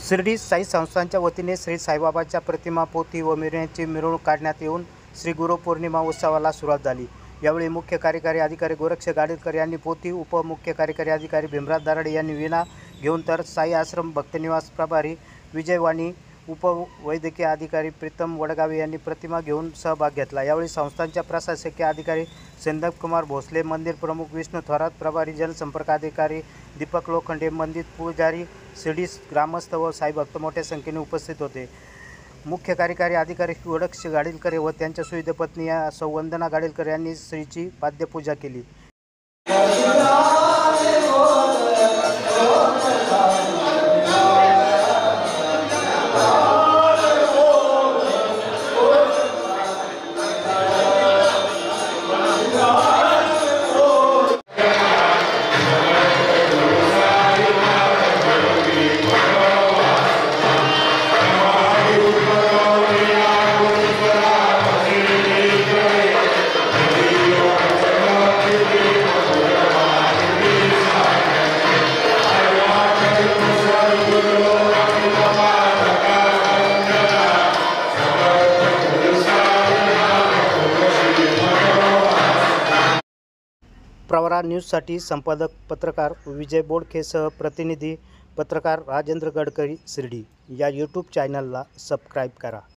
शिर्डी साई संस्थानच्या वतीने श्री साईबाबाच्या प्रतिमा, पोथी व मिरवणुकीची मिरवणूक काढण्यात येऊन श्री गुरुपौर्णिमा उत्सवाला सुरुवात झाली। यावेळी मुख्य कार्यकारी अधिकारी गोरक्ष गाडेकर यांनी पोथी, उपमुख्य कार्यकारी अधिकारी भीमराज दराडे यांनी वीणा घेऊन तर साई आश्रम भक्तनिवास प्रभारी विजयवाणी, उपवैद्यकीय अधिकारी प्रीतम वडगावे यांनी प्रतिमा घेऊन सहभाग घेतला। यावेळी संस्थानच्या प्रशासकीय अधिकारी संदीप कुमार भोसले, मंदिर प्रमुख विष्णू थोरात, प्रभारी जनसंपर्क अधिकारी दीपक लोखंडे, मंदिर पुजारी, शिर्डी ग्रामस्थ व साई भक्त मोठ्या संख्येने उपस्थित होते। मुख्य कार्यकारी अधिकारी गोरक्ष गाडेकर व त्यांच्या सुविध पत्नी सौ वंदना गाडेकर यांनी श्रीची पाद्यपूजा केली। प्रवरा न्यूजसाठी संपादक पत्रकार विजय बोडखेसह प्रतिनिधी पत्रकार राजेंद्र गडकरी शिर्डी। या यूट्यूब चॅनलला सबस्क्राईब करा।